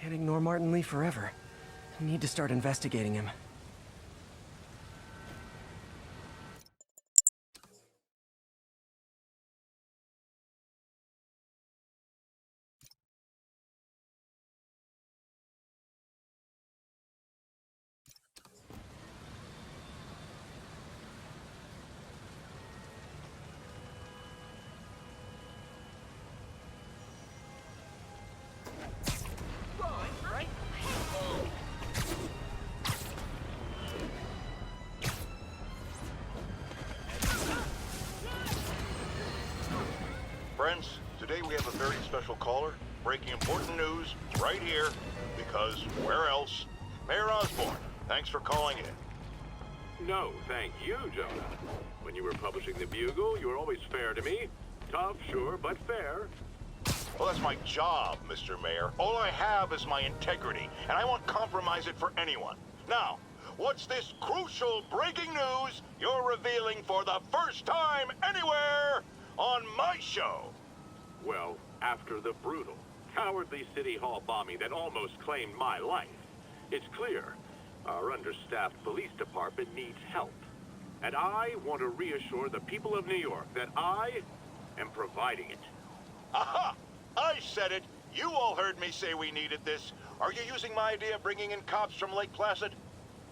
Can't ignore Martin Lee forever. I need to start investigating him. Friends, today we have a very special caller, breaking important news right here, because where else? Mayor Osborn, thanks for calling in. No, thank you, Jonah. When you were publishing the Bugle, you were always fair to me. Tough, sure, but fair. Well, that's my job, Mr. Mayor. All I have is my integrity, and I won't compromise it for anyone. Now, what's this crucial breaking news you're revealing for the first time anywhere on my show? Well, after the brutal, cowardly City Hall bombing that almost claimed my life, it's clear our understaffed police department needs help. And I want to reassure the people of New York that I am providing it. Aha! I said it! You all heard me say we needed this. Are you using my idea of bringing in cops from Lake Placid?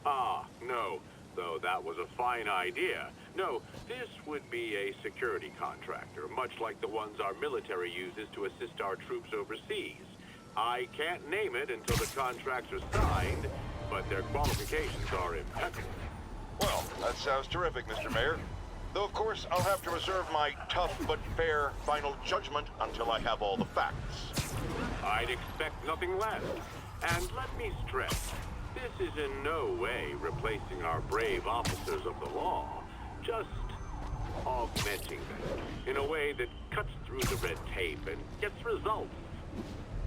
Ah, no. Though that was a fine idea. No, this would be a security contractor, much like the ones our military uses to assist our troops overseas. I can't name it until the contracts are signed, but their qualifications are impeccable. Well, that sounds terrific, Mr. Mayor. Though, of course, I'll have to reserve my tough but fair final judgment until I have all the facts. I'd expect nothing less. And let me stress, this is in no way replacing our brave officers of the law, just augmenting them in a way that cuts through the red tape and gets results.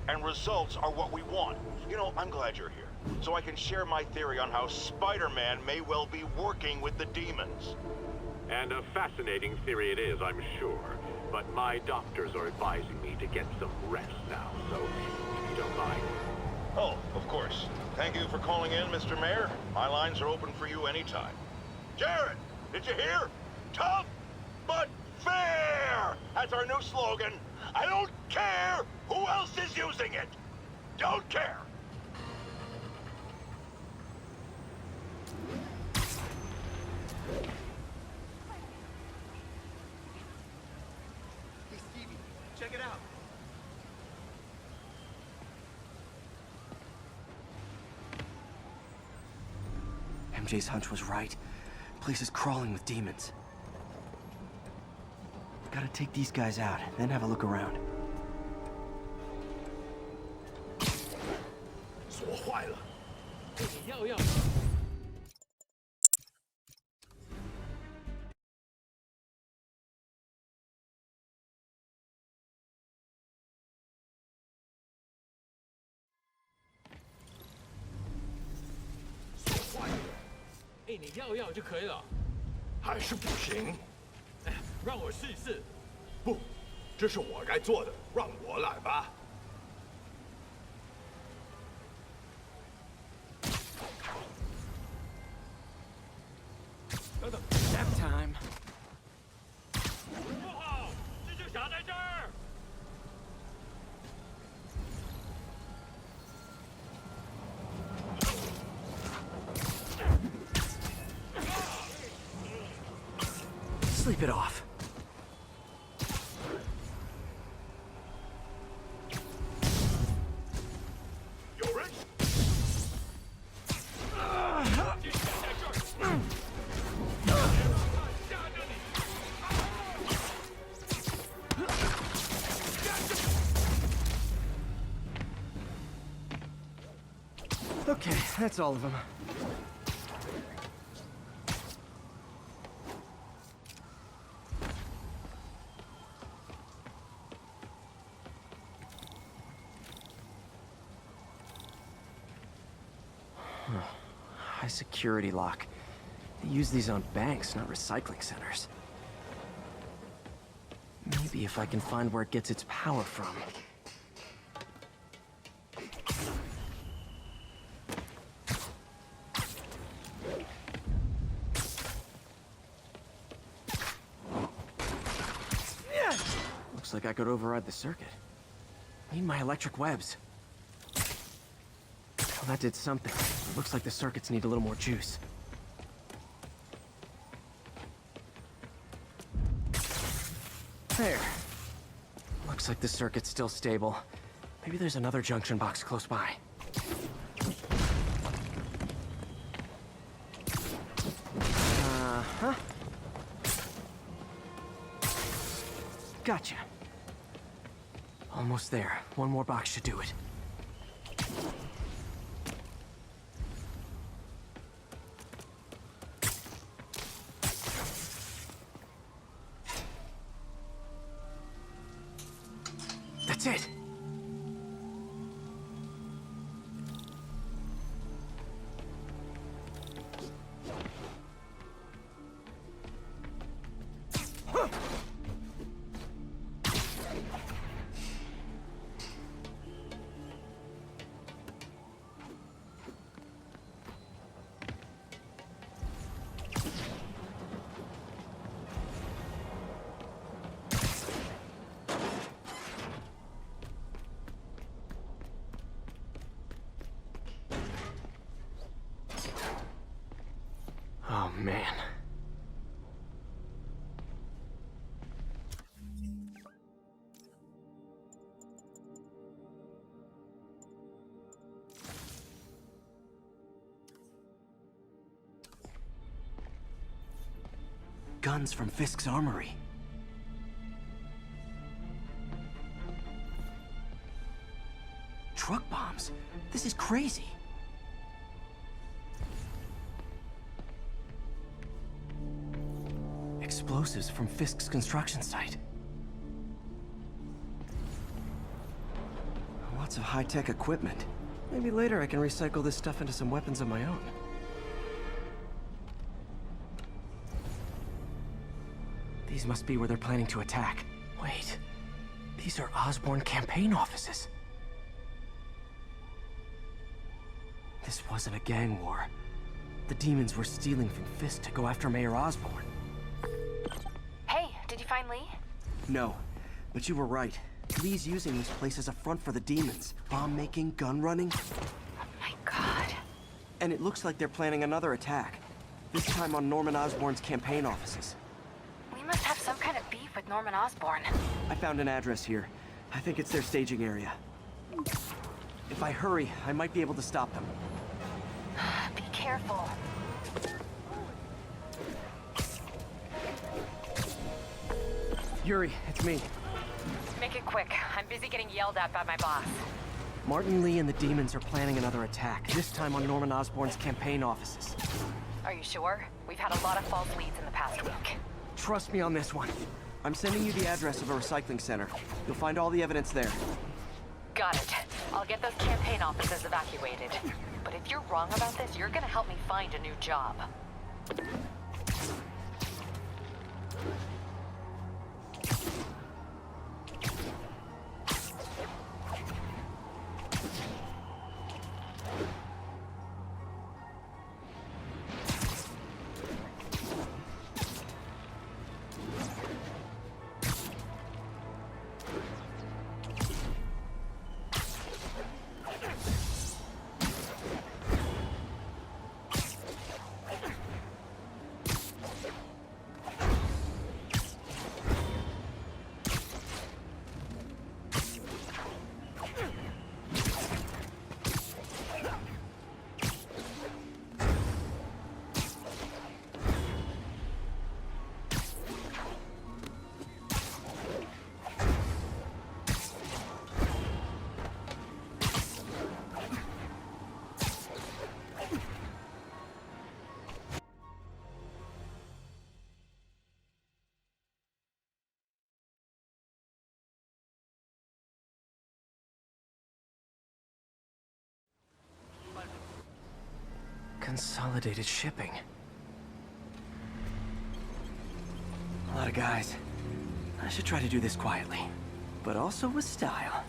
And results are what we want. You know, I'm glad you're here, so I can share my theory on how Spider-Man may well be working with the demons. And a fascinating theory it is, I'm sure. But my doctors are advising me to get some rest now, so if you don't mind. Oh, of course. Thank you for calling in, Mr. Mayor. My lines are open for you anytime. Jared, did you hear? Tough, but fair! That's our new slogan. I don't care who else is using it. Don't care. Hey, Stevie, check it out. MJ's hunch was right. The place is crawling with demons. Gotta take these guys out, then have a look around. 锁坏了。要。锁坏了，哎，你要就可以了。还是不行。哎，让我试一试。不，这是我该做的，让我来吧。 Nap time. 不好，蜘蛛侠在这儿。Sleep it off. Okay, that's all of them. High security lock. They use these on banks, not recycling centers. Maybe if I can find where it gets its power from. Looks like I could override the circuit. Need my electric webs. Well, that did something. It looks like the circuits need a little more juice. There. Looks like the circuit's still stable. Maybe there's another junction box close by. Uh-huh. Gotcha. Almost there. One more box should do it. That's it. Oh, man. Guns from Fisk's armory. Truck bombs? This is crazy. Explosives from Fisk's construction site. Lots of high-tech equipment. Maybe later I can recycle this stuff into some weapons of my own. These must be where they're planning to attack. Wait, these are Osborn campaign offices. This wasn't a gang war. The demons were stealing from Fisk to go after Mayor Osborn. Hey, did you find Lee? No, but you were right. Lee's using this place as a front for the demons. Bomb-making, gun-running. Oh my god. And it looks like they're planning another attack. This time on Norman Osborn's campaign offices. We must have some kind of beef with Norman Osborn. I found an address here. I think it's their staging area. If I hurry, I might be able to stop them. Be careful. Yuri, it's me. Make it quick. I'm busy getting yelled at by my boss. Martin Lee and the demons are planning another attack, this time on Norman Osborn's campaign offices. Are you sure? We've had a lot of false leads in the past week. Trust me on this one. I'm sending you the address of a recycling center. You'll find all the evidence there. Got it. I'll get those campaign offices evacuated. But if you're wrong about this, you're gonna help me find a new job. Consolidated shipping. A lot of guys. I should try to do this quietly, but also with style.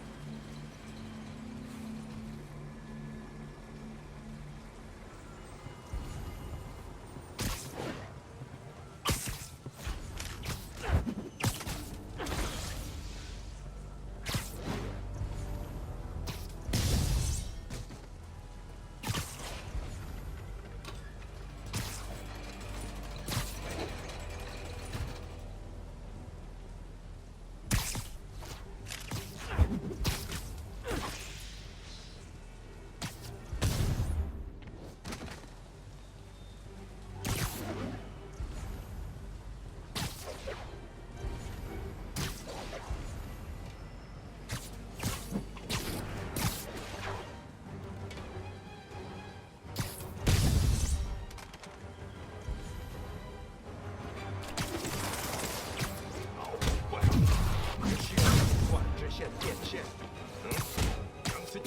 线电线。杨森。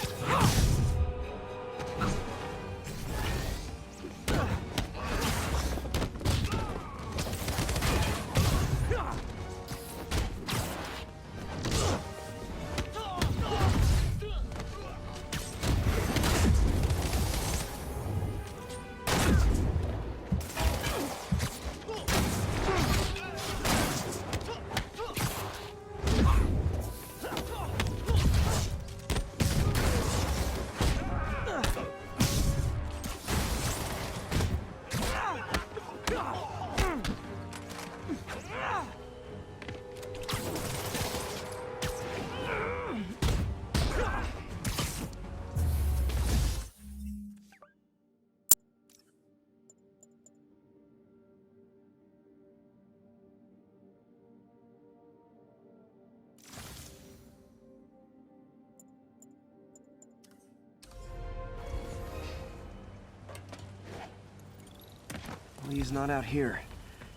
Well, he's not out here.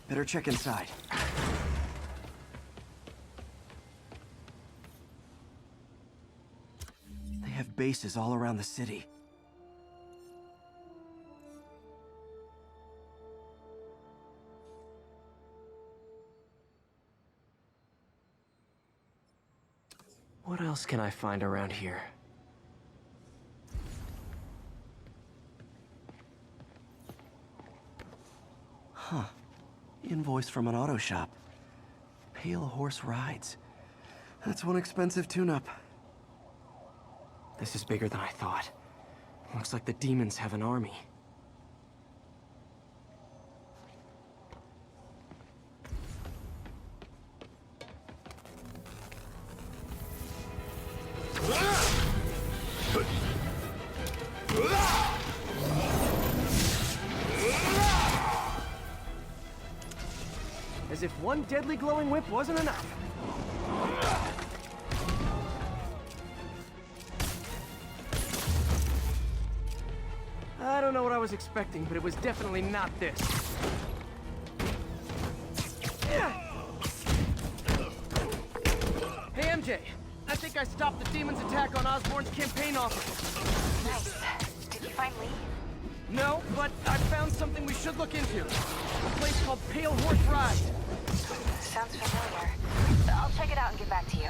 Better check inside. They have bases all around the city. What else can I find around here? Huh. Invoice from an auto shop. Pale Horse Rides. That's one expensive tune-up. This is bigger than I thought. Looks like the demons have an army. As if one deadly glowing whip wasn't enough. I don't know what I was expecting, but it was definitely not this. Hey, MJ. I think I stopped the demon's attack on Osborn's campaign office. Nice. Did you find Lee? No, but I found something we should look into. A place called Pale Horse Ride. Sounds familiar. I'll check it out and get back to you.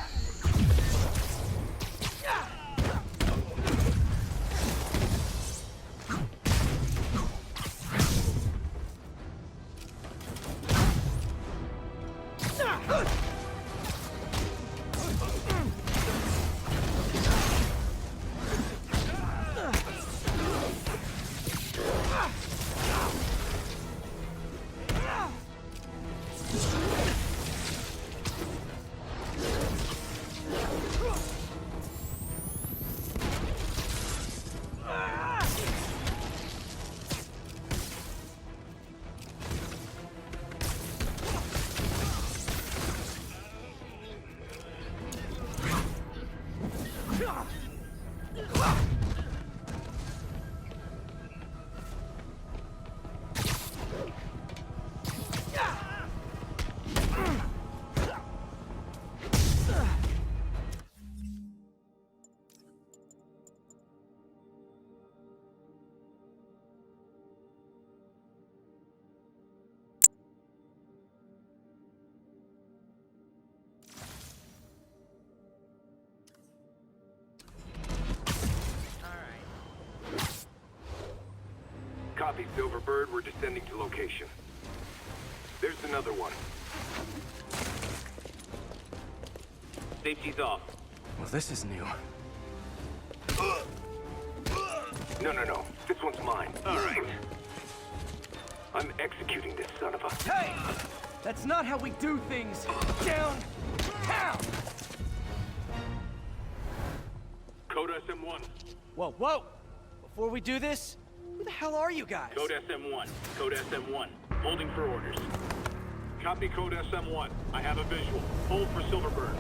Copy, Silverbird. We're descending to location. There's another one. Safety's off. Well, this is new. No. This one's mine. All right. I'm executing this son of a... Hey! That's not how we do things downtown! Code SM1. Whoa! Before we do this, who the hell are you guys? Code SM1. Code SM1. Holding for orders. Copy Code SM1. I have a visual. Hold for Silverbird.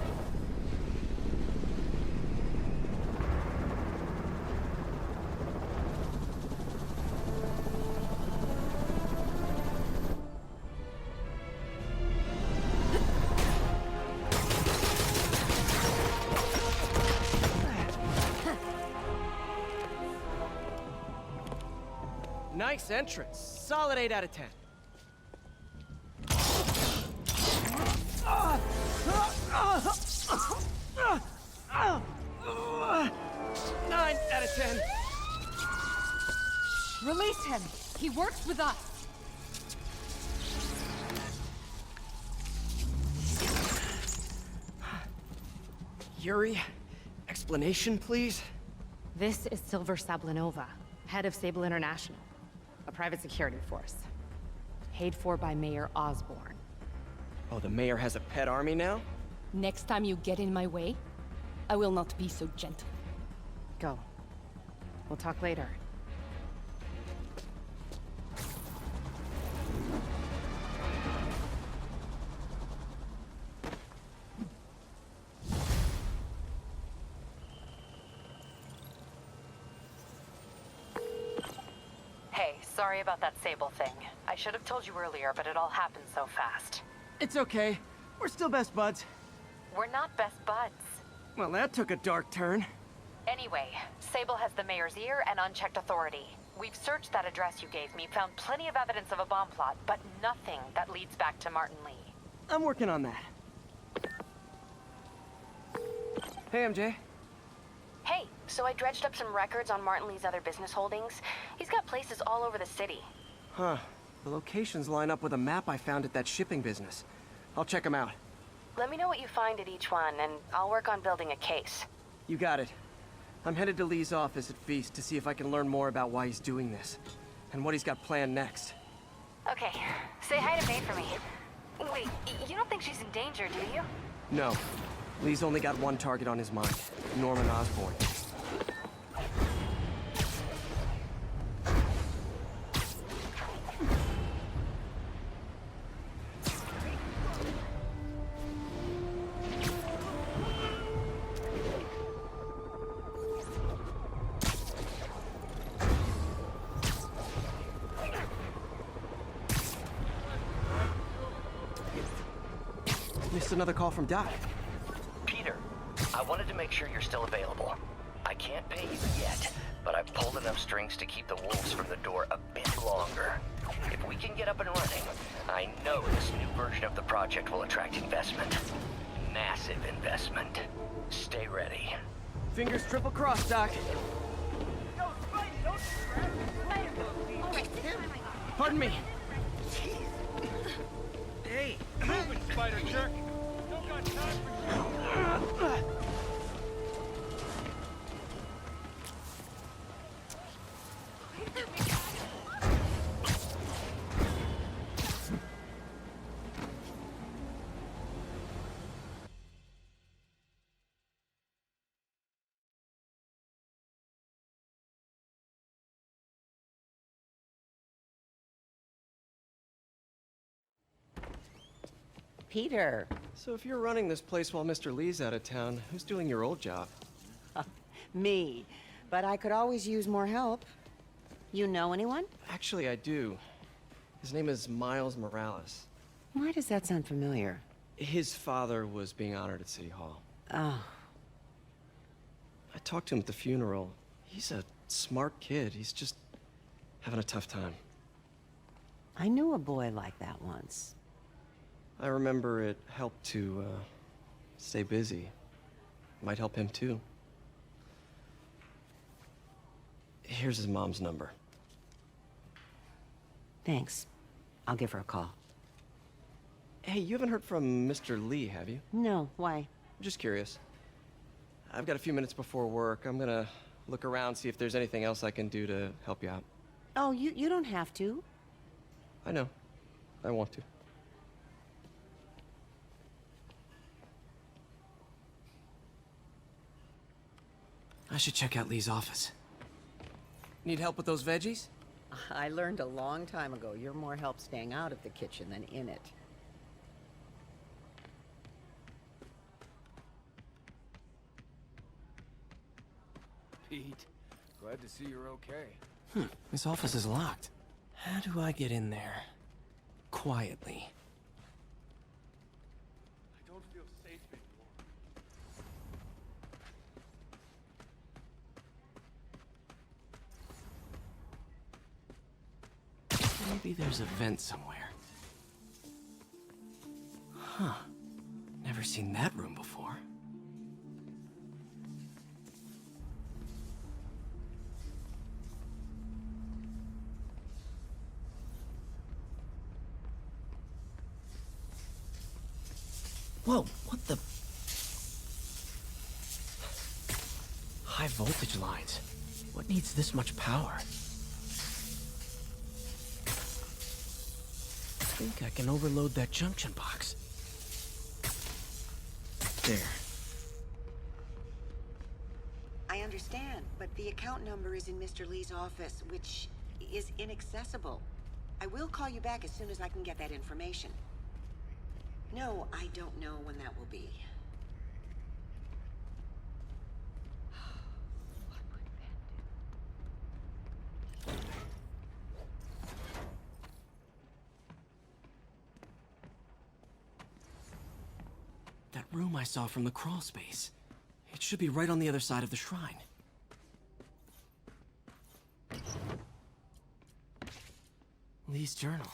Nice entrance. Solid 8 out of 10. 9 out of 10. Release him! He works with us! Yuri, explanation, please? This is Silver Sablinova, head of Sable International, a private security force. Paid for by Mayor Osborne. Oh, the mayor has a pet army now? Next time you get in my way, I will not be so gentle. Go. We'll talk later. Hey, sorry about that Sable thing. I should have told you earlier, but it all happened so fast. It's okay. We're still best buds. We're not best buds. Well, that took a dark turn. Anyway, Sable has the mayor's ear and unchecked authority. We've searched that address you gave me, found plenty of evidence of a bomb plot, but nothing that leads back to Martin Lee. I'm working on that. Hey, MJ. Hey, so I dredged up some records on Martin Lee's other business holdings. He's got places all over the city. Huh. The locations line up with a map I found at that shipping business. I'll check them out. Let me know what you find at each one, and I'll work on building a case. You got it. I'm headed to Lee's office at Feast to see if I can learn more about why he's doing this, and what he's got planned next. Okay, say hi to May for me. Wait, you don't think she's in danger, do you? No. Lee's only got one target on his mind, Norman Osborn. Missed another call from Doc. Peter, I wanted to make sure you're still available. I can't pay you yet, but I've pulled enough strings to keep the wolves from the door a bit longer. If we can get up and running, I know this new version of the project will attract investment. Massive investment. Stay ready. Fingers triple crossed, Doc. Pardon me. Hey, move it, spider jerk! Don't got time for you! Peter. So if you're running this place while Mr. Lee's out of town, who's doing your old job? Me. But I could always use more help. You know anyone? Actually, I do. His name is Miles Morales. Why does that sound familiar? His father was being honored at City Hall. Oh. I talked to him at the funeral. He's a smart kid. He's just having a tough time. I knew a boy like that once. I remember it helped to, stay busy. Might help him, too. Here's his mom's number. Thanks. I'll give her a call. Hey, you haven't heard from Mr. Lee, have you? No, why? I'm just curious. I've got a few minutes before work. I'm gonna look around, see if there's anything else I can do to help you out. Oh, you don't have to. I know. I want to. I should check out Lee's office. Need help with those veggies? I learned a long time ago you're more help staying out of the kitchen than in it. Pete, glad to see you're okay. His office is locked. How do I get in there? Quietly. I don't feel safe anymore. Maybe there's a vent somewhere. Huh. Never seen that room before. Whoa, what the? High voltage lines. What needs this much power? I think I can overload that junction box. There. I understand, but the account number is in Mr. Lee's office, which is inaccessible. I will call you back as soon as I can get that information. No, I don't know when that will be. That room I saw from the crawl space. It should be right on the other side of the shrine. Lee's journal.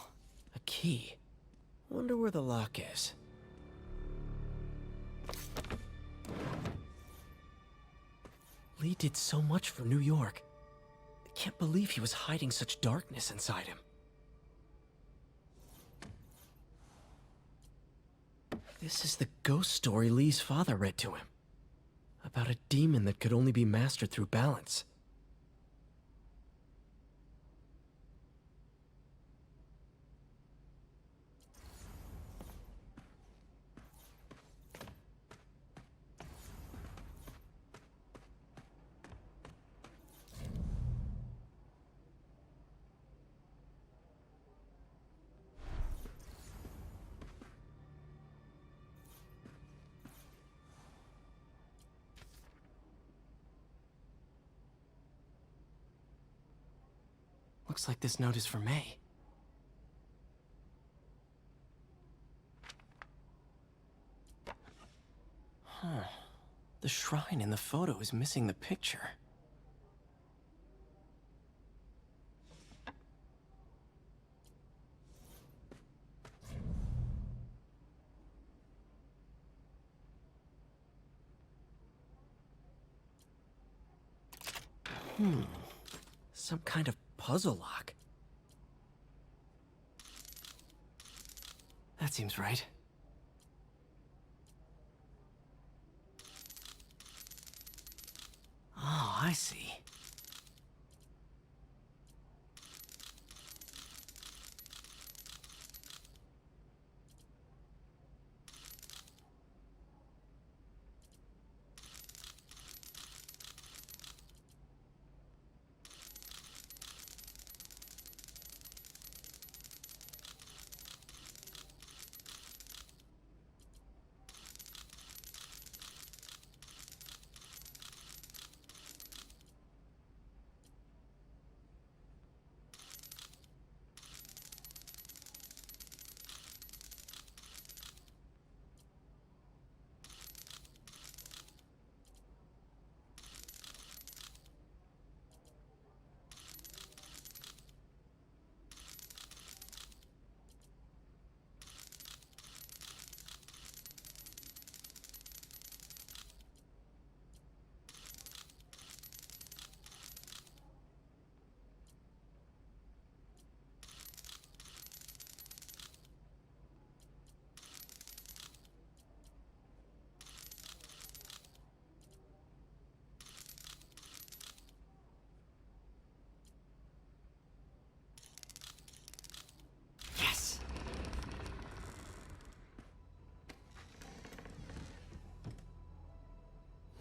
A key. Wonder where the lock is. Lee did so much for New York. I can't believe he was hiding such darkness inside him. This is the ghost story Lee's father read to him. About a demon that could only be mastered through balance. Looks like this note is for May. Huh. The shrine in the photo is missing the picture. Some kind of puzzle lock. That seems right. Oh, I see.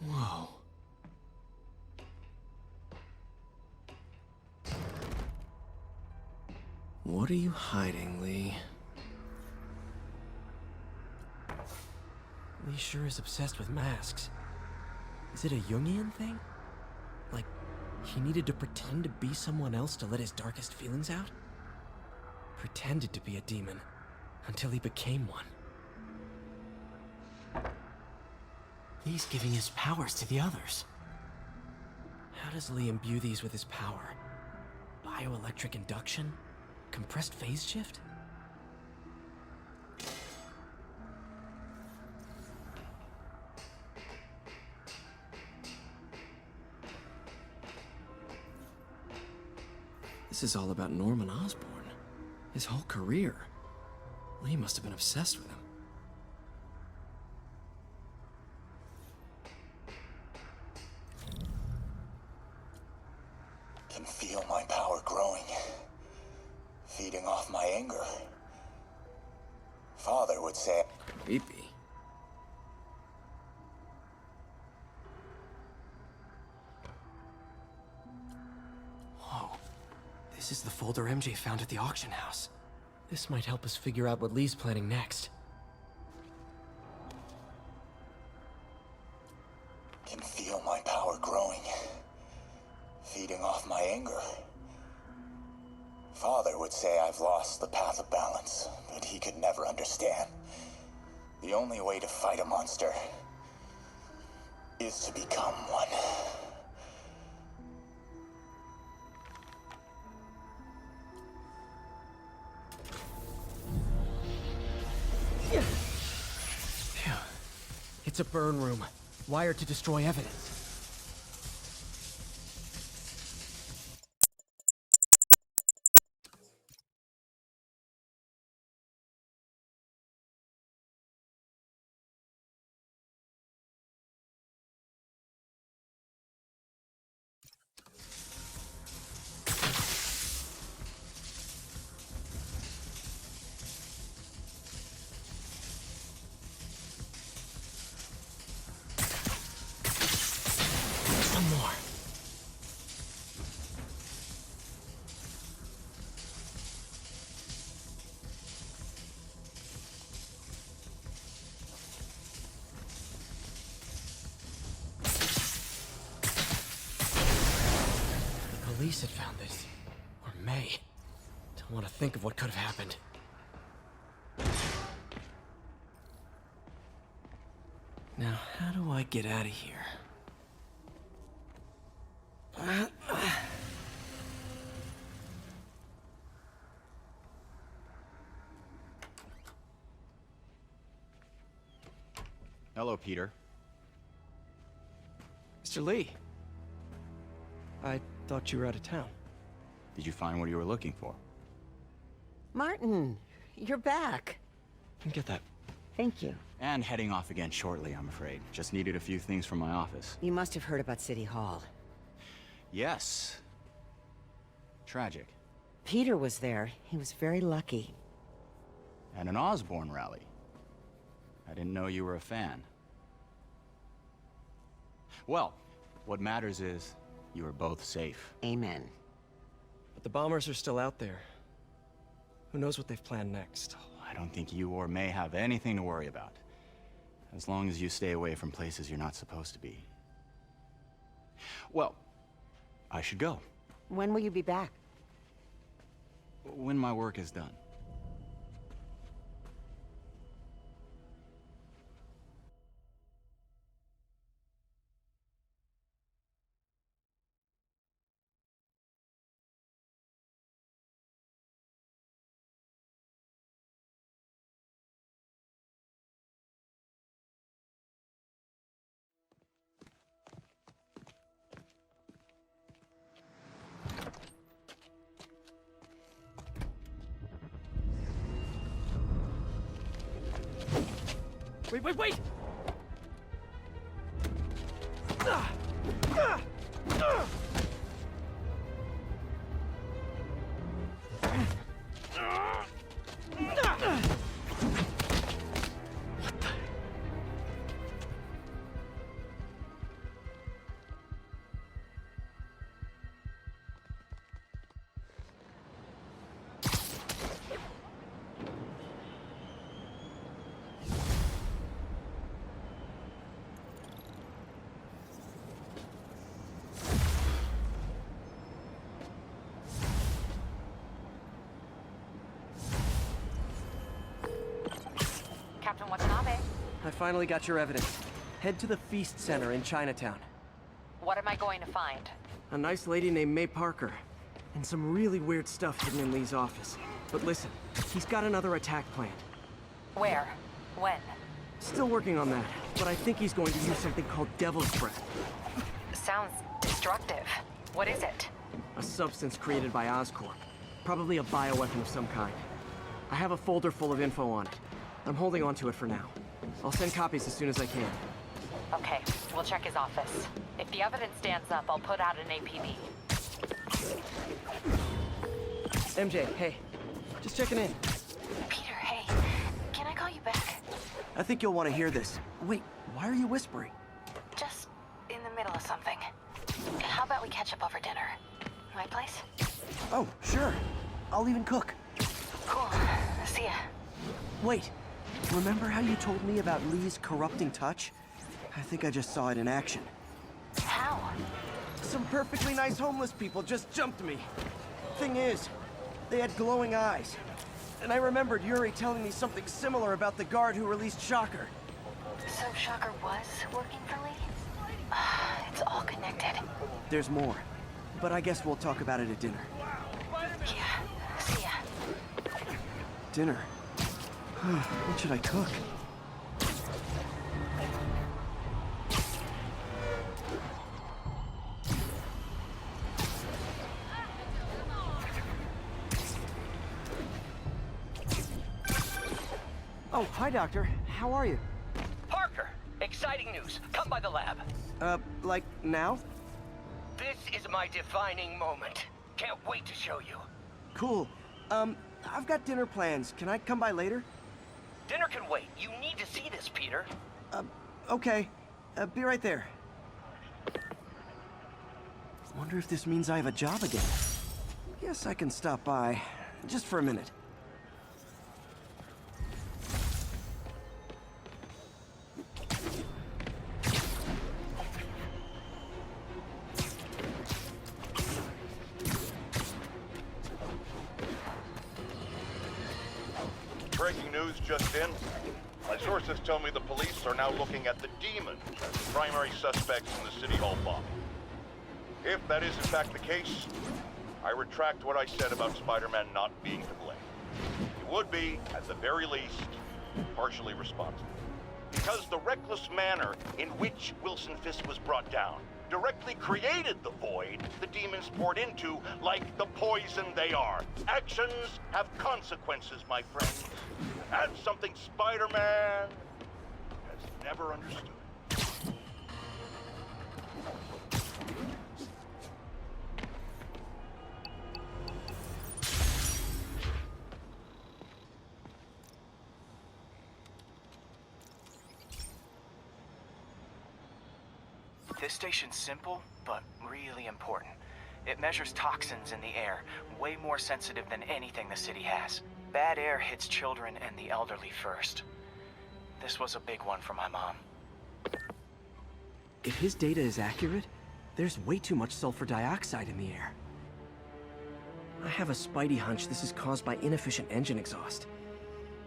Whoa. What are you hiding, Lee? Lee sure is obsessed with masks. Is it a Jungian thing? Like, he needed to pretend to be someone else to let his darkest feelings out? Pretended to be a demon, until he became one. Lee's giving his powers to the others. How does Lee imbue these with his power? Bioelectric induction? compressed phase shift? This is all about Norman Osborn. His whole career. Lee must have been obsessed with him. Can feel my power growing, feeding off my anger. Father would say... Creepy. Whoa. This is the folder MJ found at the auction house. This might help us figure out what Lee's planning next. Can feel my power growing, feeding off my anger. Father would say I've lost the path of balance, but he could never understand. The only way to fight a monster is to become one. Phew. It's a burn room, wired to destroy evidence. One more. The police had found this. Or May. Don't want to think of what could have happened. Now, how do I get out of here? Hello, Peter. Mr. Lee. I thought you were out of town. Did you find what you were looking for? Martin, you're back. Get that. Thank you. And heading off again shortly, I'm afraid. Just needed a few things from my office. You must have heard about City Hall. Yes. Tragic. Peter was there. He was very lucky. And an Osborn rally. I didn't know you were a fan. Well, what matters is you are both safe. Amen. But the bombers are still out there. Who knows what they've planned next? I don't think you or May have anything to worry about. As long as you stay away from places you're not supposed to be. Well, I should go. When will you be back? When my work is done. Wait! Captain Watanabe. I finally got your evidence. Head to the Feast Center in Chinatown. What am I going to find? A nice lady named May Parker. And some really weird stuff hidden in Lee's office. But listen, he's got another attack planned. Where? When? Still working on that, but I think he's going to use something called Devil's Breath. Sounds destructive. What is it? A substance created by Oscorp. Probably a bioweapon of some kind. I have a folder full of info on it. I'm holding on to it for now. I'll send copies as soon as I can. Okay, we'll check his office. If the evidence stands up, I'll put out an APB. MJ, hey. Just checking in. Peter, hey. Can I call you back? I think you'll want to hear this. Wait, why are you whispering? Just in the middle of something. How about we catch up over dinner? My place? Oh, sure. I'll even cook. Cool. See ya. Wait, remember how you told me about Lee's corrupting touch? I think I just saw it in action. How? Some perfectly nice homeless people just jumped me. Thing is, they had glowing eyes. And I remembered Yuri telling me something similar about the guard who released Shocker. So Shocker was working for Lee? It's all connected. There's more, but I guess we'll talk about it at dinner. Yeah, see ya. Dinner? What should I cook? Oh, hi, Doctor. How are you? Parker, exciting news. Come by the lab. Like now? This is my defining moment. Can't wait to show you. Cool. I've got dinner plans. Can I come by later? Dinner can wait. You need to see this, Peter. Okay. Be right there. Wonder if this means I have a job again. Guess I can stop by. Just for a minute. Breaking news just in. My sources tell me the police are now looking at the demons as primary suspects in the City Hall bomb. If that is in fact the case, I retract what I said about Spider-Man not being to blame. He would be, at the very least, partially responsible. Because the reckless manner in which Wilson Fisk was brought down directly created the void the demons poured into, like the poison they are. Actions have consequences, my friends. And something Spider-Man has never understood. This station's simple, but really important. It measures toxins in the air, way more sensitive than anything the city has. Bad air hits children and the elderly first. This was a big one for my mom. If his data is accurate, there's way too much sulfur dioxide in the air. I have a spidey hunch this is caused by inefficient engine exhaust.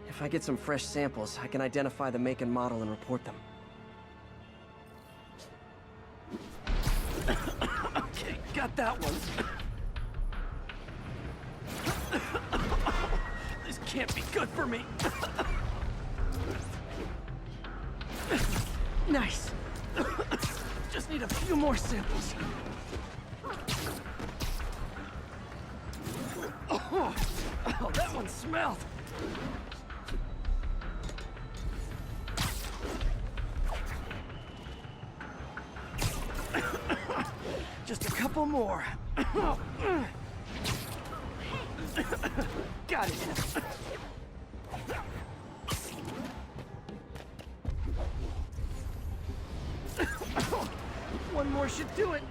If I get some fresh samples, I can identify the make and model and report them. Okay, got that one. This can't be good for me. Nice. Just need a few more samples. Oh, that one smelled. Just a couple more. Got it. One more should do it.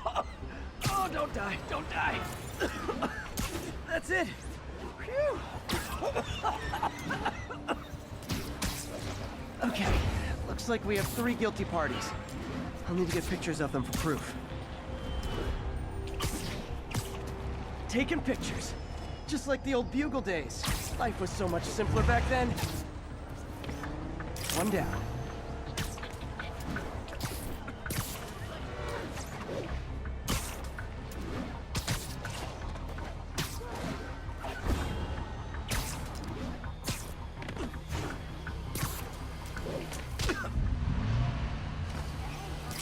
Oh, don't die, don't die. That's it. Phew. Okay, looks like we have 3 guilty parties. I'll need to get pictures of them for proof. Taking pictures. Just like the old Bugle days. Life was so much simpler back then. One down.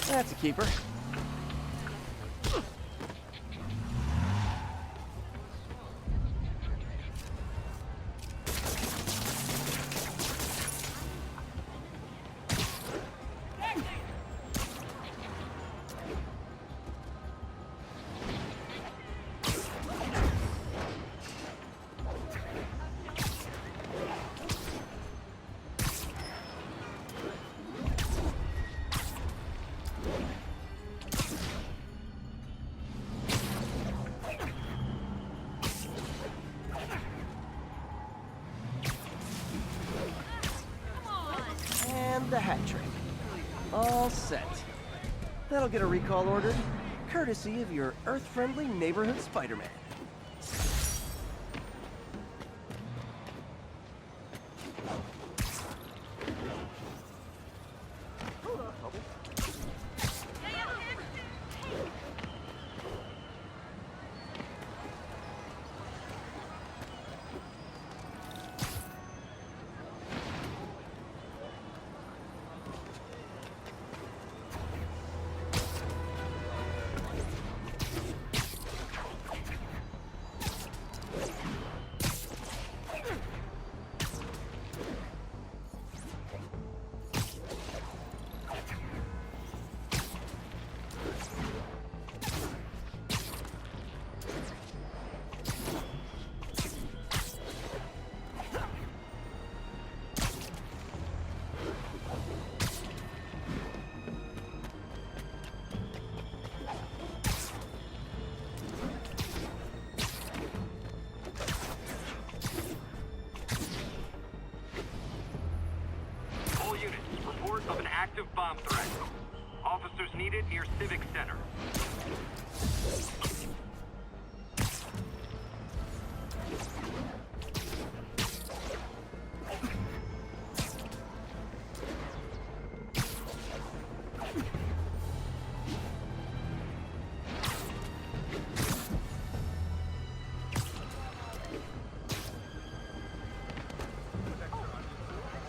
That's a keeper. And the hat trick. All set. That'll get a recall ordered, courtesy of your Earth-friendly neighborhood Spider-Man. Of an active bomb threat. Officers needed near Civic Center.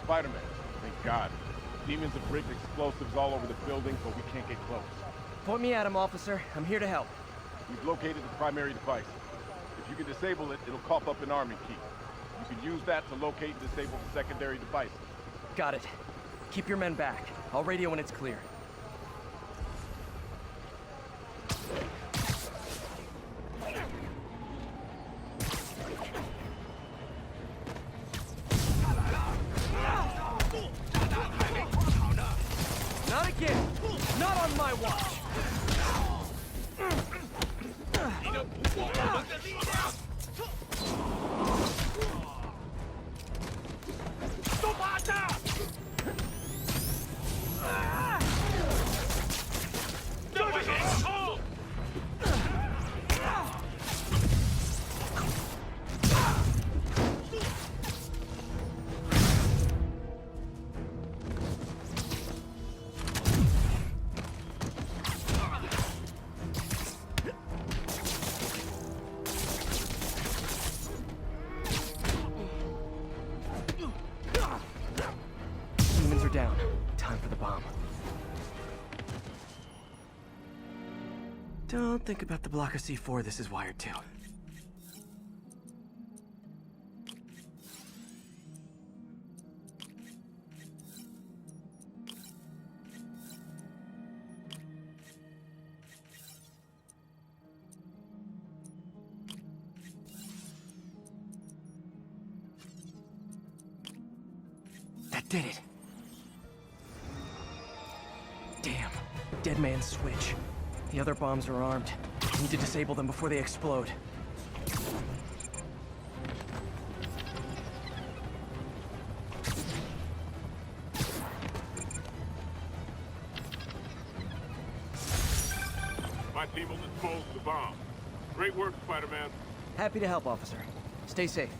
Spider-Man, thank God. Demons have rigged explosives all over the building, but we can't get close. Point me at him, officer. I'm here to help. We've located the primary device. If you can disable it, it'll cough up an army key. You can use that to locate and disable the secondary device. Got it. Keep your men back. I'll radio when it's clear. Not again! Not on my watch! Demons are down. Time for the bomb. Don't think about the block of C4 this is wired to. That did it. Damn. Dead man's switch. The other bombs are armed. Need to disable them before they explode. My team will dispose the bomb. Great work, Spider-Man. Happy to help, officer. Stay safe.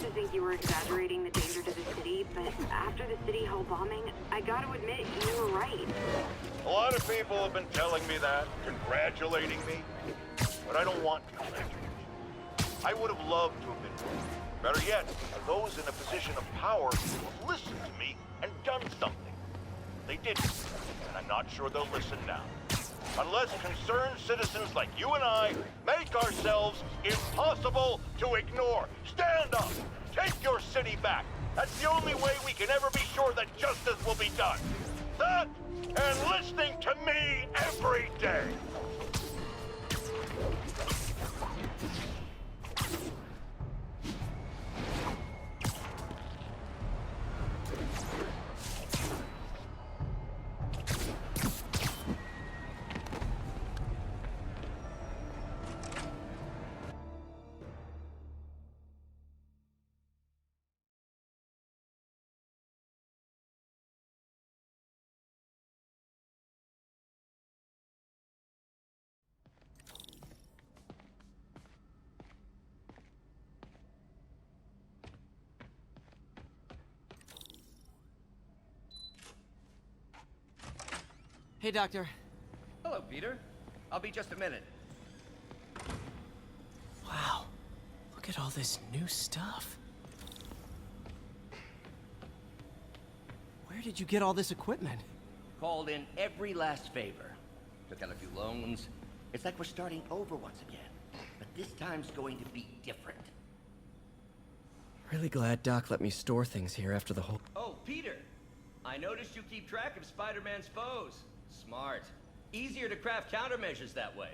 to think you were exaggerating the danger to the city, but after the City Hall bombing, I gotta admit, you were right. A lot of people have been telling me that, congratulating me, but I don't want congratulations. I would have loved to have been wrong. Better yet, those in a position of power who have listened to me and done something. They didn't, and I'm not sure they'll listen now. Unless concerned citizens like you and I make ourselves impossible to ignore. Stand up! Take your city back! That's the only way we can ever be sure that justice will be done. That, and listening to me every day! Hey, Doctor. Hello, Peter. I'll be just a minute. Wow. Look at all this new stuff. Where did you get all this equipment? Called in every last favor. Took out a few loans. It's like we're starting over once again. But this time's going to be different. Really glad Doc let me store things here after the whole... Oh, Peter! I noticed you keep track of Spider-Man's foes. Smart. Easier to craft countermeasures that way.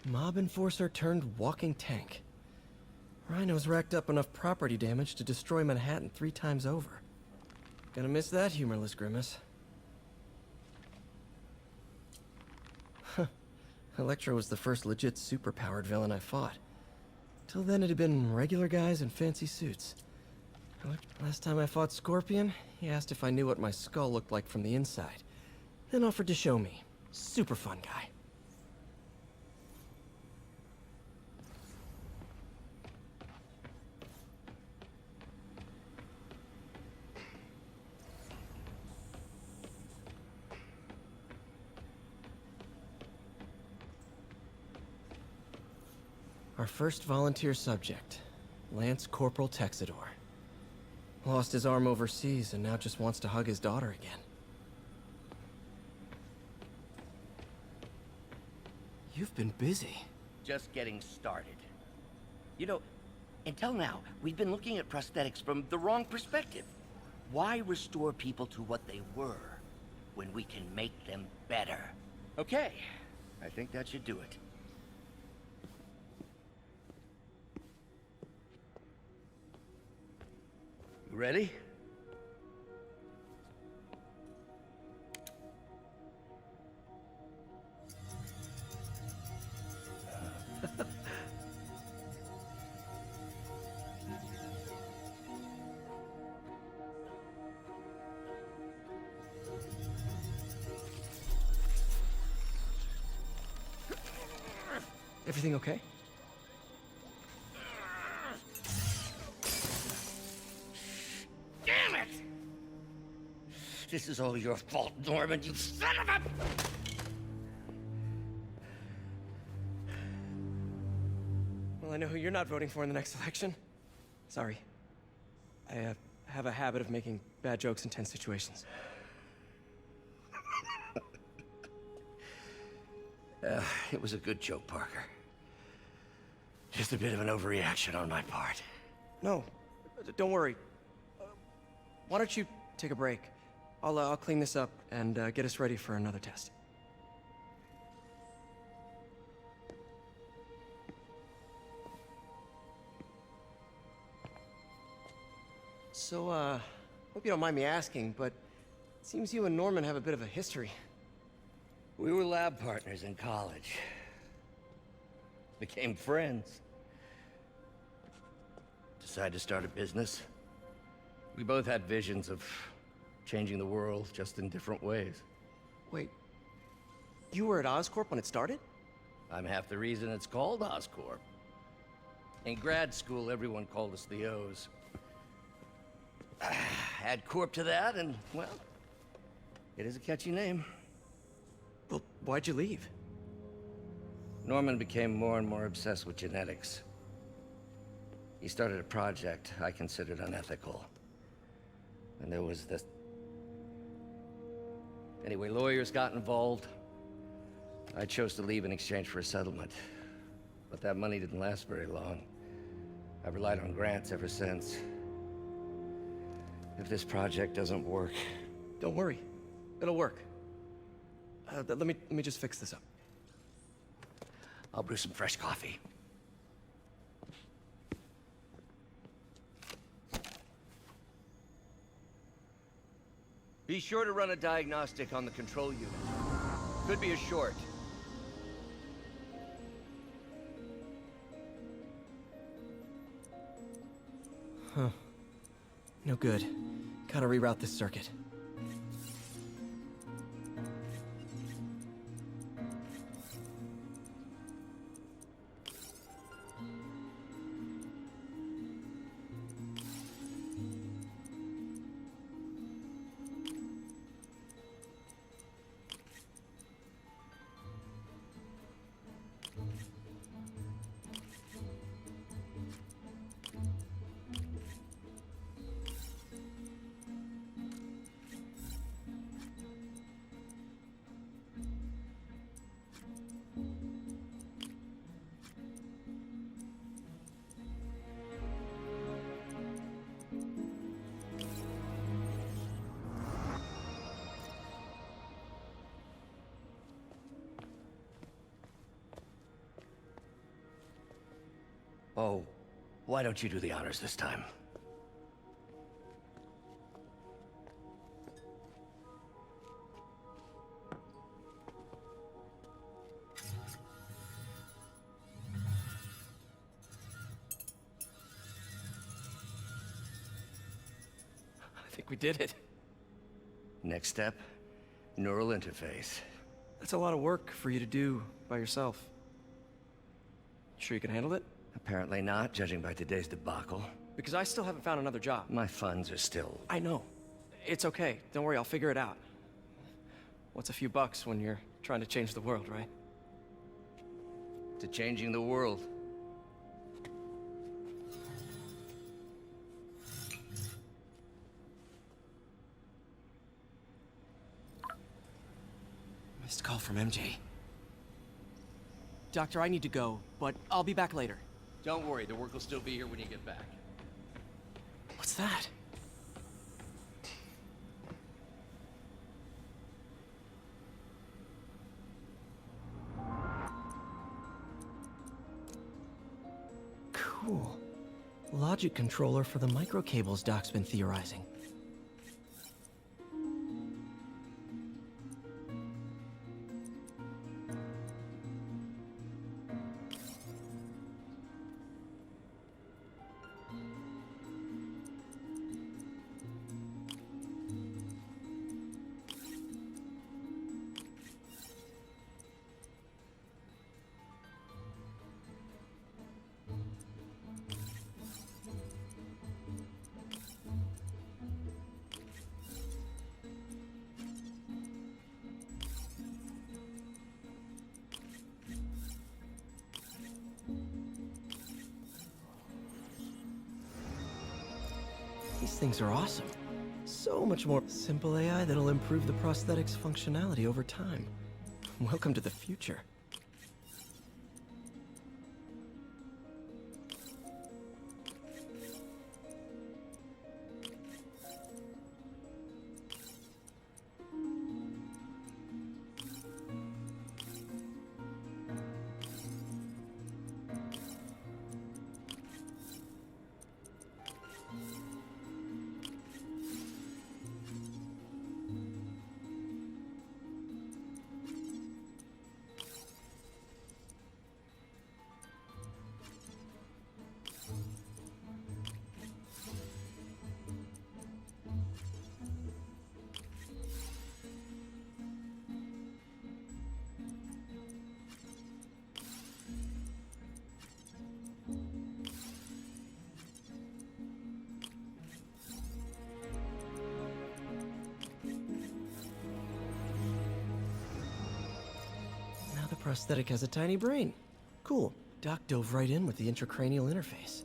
Mob enforcer turned walking tank. Rhino's racked up enough property damage to destroy Manhattan 3 times over. Gonna miss that humorless grimace. Huh. Electro was the first legit superpowered villain I fought. Till then it had been regular guys in fancy suits. Last time I fought Scorpion, he asked if I knew what my skull looked like from the inside. Then offered to show me. Super fun guy. Our first volunteer subject, Lance Corporal Texador. Lost his arm overseas and now just wants to hug his daughter again. You've been busy. Just getting started. You know, until now, we've been looking at prosthetics from the wrong perspective. Why restore people to what they were when we can make them better? Okay, I think that should do it. Ready? Everything okay? Damn it! This is all your fault, Norman, you son of a... Well, I know who you're not voting for in the next election. Sorry. I have a habit of making bad jokes in tense situations. It was a good joke, Parker. Just a bit of an overreaction on my part. No, don't worry. Why don't you take a break? I'll clean this up and get us ready for another test. So, hope you don't mind me asking, but it seems you and Norman have a bit of a history. We were lab partners in college. Became friends. Decided to start a business. We both had visions of changing the world, just in different ways. Wait, you were at Oscorp when it started? I'm half the reason it's called Oscorp. In grad school, everyone called us the O's. Add Corp to that, and, well, it is a catchy name. Well, why'd you leave? Norman became more and more obsessed with genetics. He started a project I considered unethical. And there was this... Anyway, lawyers got involved. I chose to leave in exchange for a settlement. But that money didn't last very long. I've relied on grants ever since. If this project doesn't work... Don't worry. It'll work. Let me just fix this up. I'll brew some fresh coffee. Be sure to run a diagnostic on the control unit. Could be a short. Huh. No good. Gotta reroute this circuit. Oh, why don't you do the honors this time? I think we did it. Next step, neural interface. That's a lot of work for you to do by yourself. Sure you can handle it? Apparently not, judging by today's debacle. Because I still haven't found another job. My funds are still... I know. It's okay. Don't worry, I'll figure it out. What's a few bucks when you're trying to change the world, right? To changing the world. Missed call from MJ. Doctor, I need to go, but I'll be back later. Don't worry, the work will still be here when you get back. What's that? Cool. Logic controller for the microcables Doc's been theorizing. These things are awesome. So much more simple AI that'll improve the prosthetics functionality over time. Welcome to the future. Prosthetic has a tiny brain. Cool. Doc dove right in with the intracranial interface.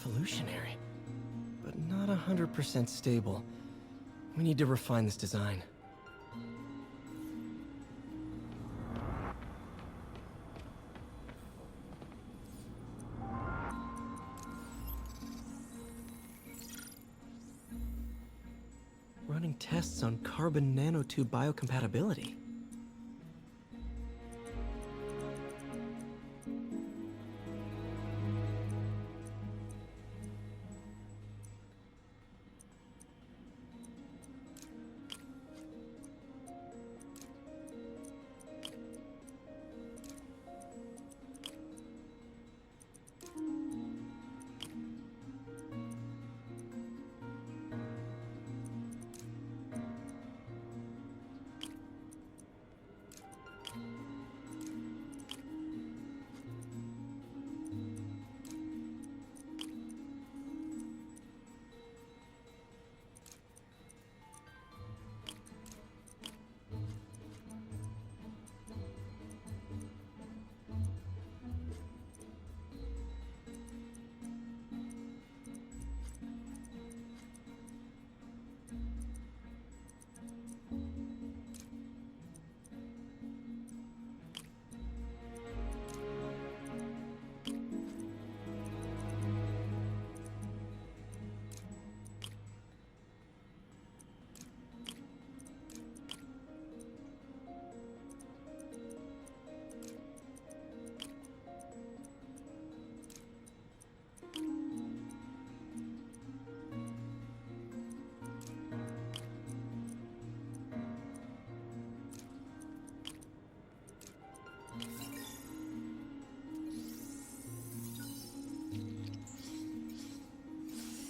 Revolutionary, but not 100% stable. We need to refine this design. Running tests on carbon nanotube biocompatibility.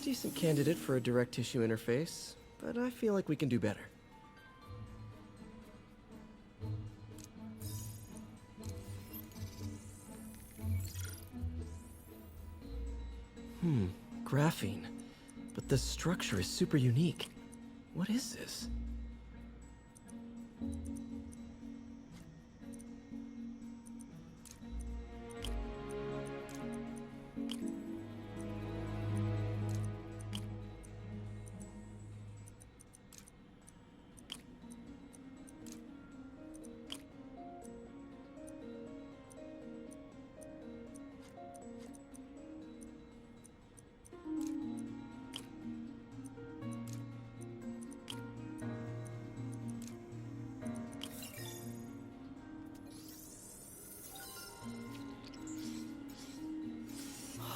Decent candidate for a direct tissue interface, but I feel like we can do better. Graphene. But the structure is super unique. What is this?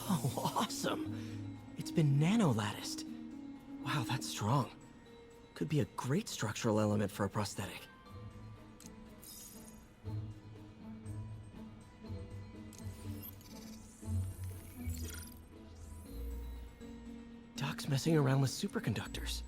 Oh, awesome! It's been nano-latticed. Wow, that's strong. Could be a great structural element for a prosthetic. Doc's messing around with superconductors.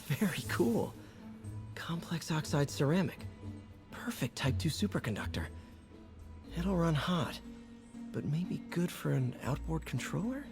Very cool. Complex oxide ceramic. Perfect Type 2 superconductor. It'll run hot, but maybe good for an outboard controller?